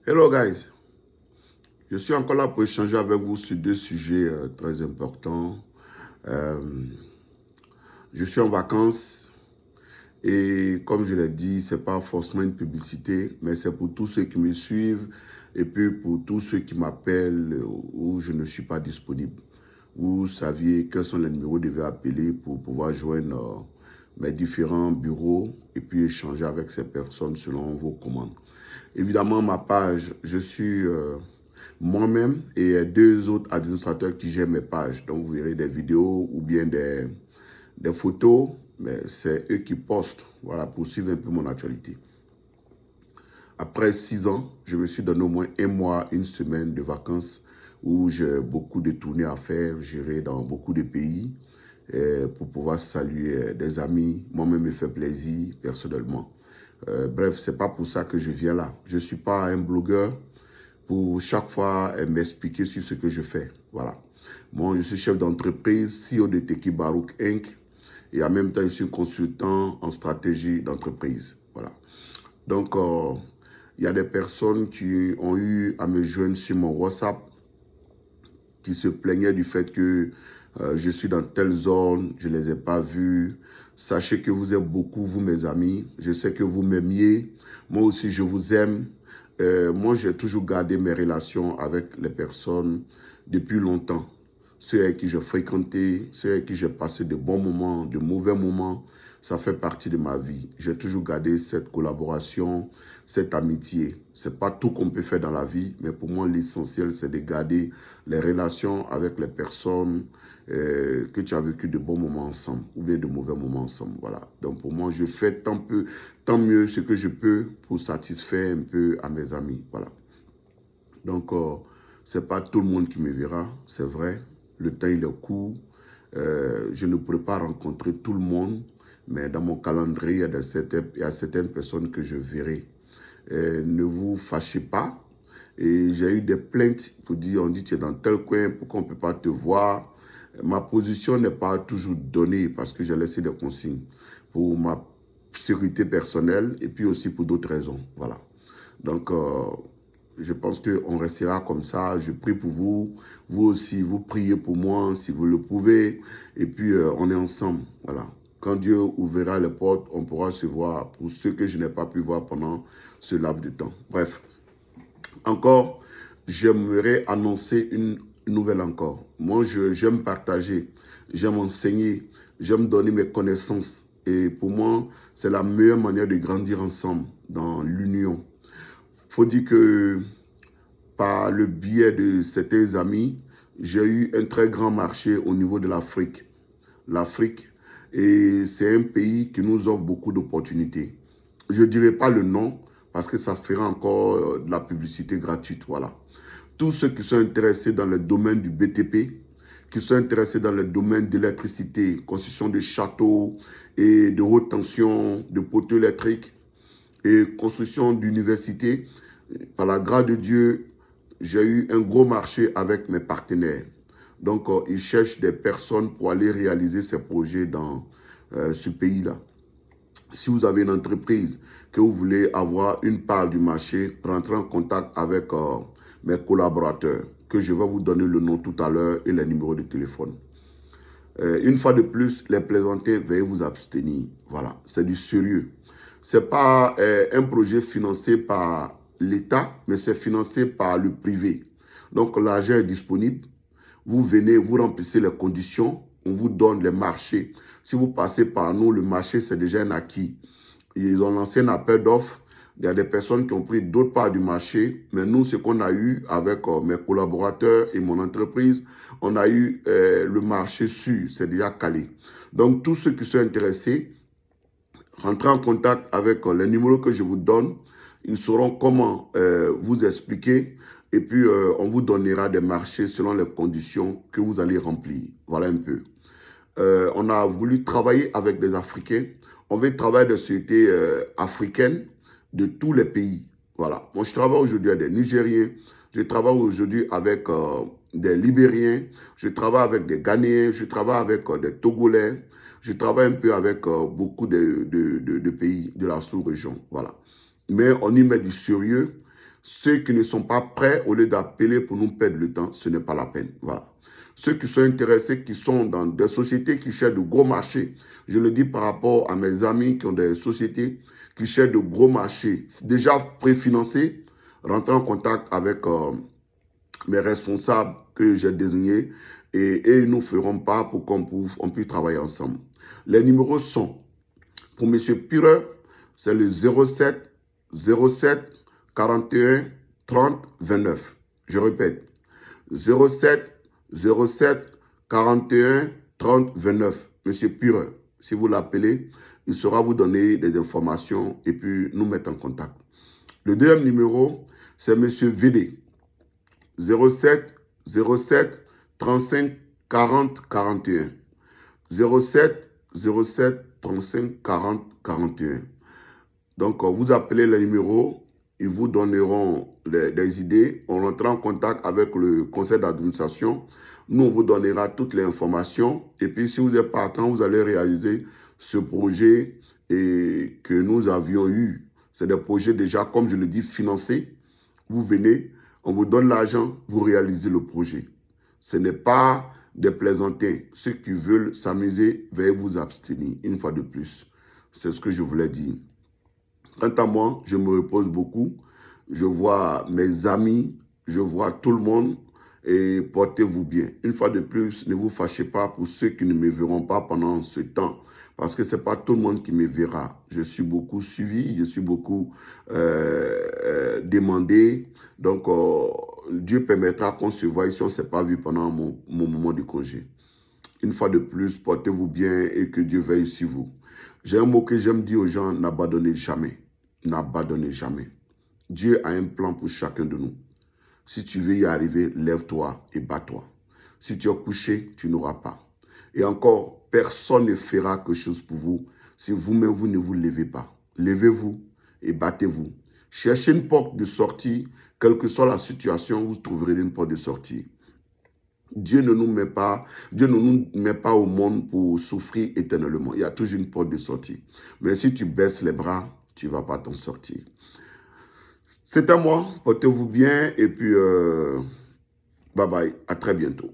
Hello guys, je suis encore là pour échanger avec vous sur deux sujets très importants. Euh, je suis en vacances et comme je l'ai dit, ce n'est pas forcément une publicité, mais c'est pour tous ceux qui me suivent et puis pour tous ceux qui m'appellent où je ne suis pas disponible. Vous saviez quels sont les numéros que vous devez appeler pour pouvoir joindre mes différents bureaux et puis échanger avec ces personnes selon vos commandes. Évidemment, ma page, je suis moi-même et deux autres administrateurs qui gèrent mes pages. Donc, vous verrez des vidéos ou bien des photos, mais c'est eux qui postent, voilà, pour suivre un peu mon actualité. Après 6 ans, je me suis donné au moins un mois, une semaine de vacances où j'ai beaucoup de tournées à faire, j'irai dans beaucoup de pays pour pouvoir saluer des amis, moi-même me faire plaisir personnellement. Bref, c'est pas pour ça que je viens là. Je suis pas un blogueur pour chaque fois m'expliquer sur ce que je fais. Voilà. Moi, je suis chef d'entreprise, CEO de Teki Barouk Inc. Et en même temps, je suis consultant en stratégie d'entreprise. Voilà. Donc, il y a des personnes qui ont eu à me joindre sur mon WhatsApp qui se plaignaient du fait que je suis dans telle zone, je ne les ai pas vus. Sachez que vous êtes beaucoup, vous mes amis. Je sais que vous m'aimiez. Moi aussi, je vous aime. Moi, j'ai toujours gardé mes relations avec les personnes depuis longtemps. Ceux avec qui j'ai fréquenté, ceux avec qui j'ai passé de bons moments, de mauvais moments, ça fait partie de ma vie. J'ai toujours gardé cette collaboration, cette amitié. Ce n'est pas tout qu'on peut faire dans la vie, mais pour moi, l'essentiel, c'est de garder les relations avec les personnes que tu as vécu de bons moments ensemble ou bien de mauvais moments ensemble. Voilà. Donc pour moi, je fais tant mieux ce que je peux pour satisfaire un peu à mes amis. Voilà. Donc, ce n'est pas tout le monde qui me verra, c'est vrai. Le temps, il est court. Je ne pourrai pas rencontrer tout le monde, mais dans mon calendrier, il y a certaines personnes que je verrai. Ne vous fâchez pas. Et j'ai eu des plaintes pour dire, on dit tu es dans tel coin, pourquoi on ne peut pas te voir. Ma position n'est pas toujours donnée parce que j'ai laissé des consignes pour ma sécurité personnelle et puis aussi pour d'autres raisons. Voilà. Donc, je pense qu'on restera comme ça. Je prie pour vous. Vous aussi, vous priez pour moi si vous le pouvez. Et puis, on est ensemble. Voilà. Quand Dieu ouvrira les portes, on pourra se voir pour ceux que je n'ai pas pu voir pendant ce laps de temps. Bref. Encore, j'aimerais annoncer une nouvelle encore. Moi, j'aime partager, j'aime enseigner, j'aime donner mes connaissances. Et pour moi, c'est la meilleure manière de grandir ensemble dans l'union. Il faut dire que par le biais de certains amis, j'ai eu un très grand marché au niveau de l'Afrique. L'Afrique, et c'est un pays qui nous offre beaucoup d'opportunités. Je ne dirai pas le nom parce que ça fera encore de la publicité gratuite. Voilà. Tous ceux qui sont intéressés dans le domaine du BTP, qui sont intéressés dans le domaine de l'électricité, construction de châteaux et de haute tension, de poteaux électriques et construction d'universités, par la grâce de Dieu, j'ai eu un gros marché avec mes partenaires. Donc, ils cherchent des personnes pour aller réaliser ces projets dans ce pays-là. Si vous avez une entreprise que vous voulez avoir une part du marché, rentrez en contact avec mes collaborateurs, que je vais vous donner le nom tout à l'heure et les numéros de téléphone. Une fois de plus, les plaisanter, veuillez vous abstenir. Voilà, c'est du sérieux. Ce n'est pas un projet financé par l'État, mais c'est financé par le privé. Donc, l'argent est disponible. Vous venez, vous remplissez les conditions, on vous donne les marchés. Si vous passez par nous, le marché, c'est déjà un acquis. Ils ont lancé un appel d'offres. Il y a des personnes qui ont pris d'autres parts du marché. Mais nous, ce qu'on a eu avec mes collaborateurs et mon entreprise, on a eu le marché sûr, c'est déjà calé. Donc, tous ceux qui sont intéressés, rentrez en contact avec les numéros que je vous donne. Ils sauront comment vous expliquer et puis on vous donnera des marchés selon les conditions que vous allez remplir. Voilà un peu. On a voulu travailler avec des Africains. On veut travailler de sociétés africaines de tous les pays. Voilà. Moi, je travaille aujourd'hui avec des Nigériens. Je travaille aujourd'hui avec des Libériens. Je travaille avec des Ghanéens. Je travaille avec des Togolais. Je travaille un peu avec beaucoup de pays de la sous-région. Voilà. Mais on y met du sérieux. Ceux qui ne sont pas prêts, au lieu d'appeler pour nous perdre le temps, ce n'est pas la peine. Voilà. Ceux qui sont intéressés, qui sont dans des sociétés qui cherchent de gros marchés, je le dis par rapport à mes amis qui ont des sociétés qui cherchent de gros marchés déjà préfinancés, rentrez en contact avec mes responsables que j'ai désignés et ils nous feront pas pour qu'on puisse travailler ensemble. Les numéros sont, pour M. Pure, c'est le 07 41 30 29. Je répète, 07 41 30 29. Monsieur Pure, si vous l'appelez, il saura vous donner des informations et puis nous mettre en contact. Le deuxième numéro, c'est Monsieur VD. 07 35 40 41. 07 35 40 41. Donc, vous appelez les numéros, ils vous donneront des idées. On rentrera en contact avec le conseil d'administration. Nous, on vous donnera toutes les informations. Et puis, si vous êtes partant, vous allez réaliser ce projet que nous avions eu. C'est des projets déjà, comme je le dis, financés. Vous venez, on vous donne l'argent, vous réalisez le projet. Ce n'est pas des plaisantins. Ceux qui veulent s'amuser, veuillez vous abstenir, une fois de plus. C'est ce que je voulais dire. Quant à moi, je me repose beaucoup. Je vois mes amis, je vois tout le monde et portez-vous bien. Une fois de plus, ne vous fâchez pas pour ceux qui ne me verront pas pendant ce temps. Parce que ce n'est pas tout le monde qui me verra. Je suis beaucoup suivi, je suis beaucoup demandé. Donc, Dieu permettra qu'on se voie si on ne s'est pas vu pendant mon moment de congé. Une fois de plus, portez-vous bien et que Dieu veille sur vous. J'ai un mot que j'aime dire aux gens, n'abandonnez jamais. N'abandonnez jamais. Dieu a un plan pour chacun de nous. Si tu veux y arriver, lève-toi et bats-toi. Si tu es couché, tu n'auras pas. Et encore, personne ne fera quelque chose pour vous si vous-même, vous ne vous levez pas. Levez-vous et battez-vous. Cherchez une porte de sortie, quelle que soit la situation, vous trouverez une porte de sortie. Dieu ne nous met pas au monde pour souffrir éternellement. Il y a toujours une porte de sortie. Mais si tu baisses les bras, tu ne vas pas t'en sortir. C'est à moi. Portez-vous bien et puis bye bye. À très bientôt.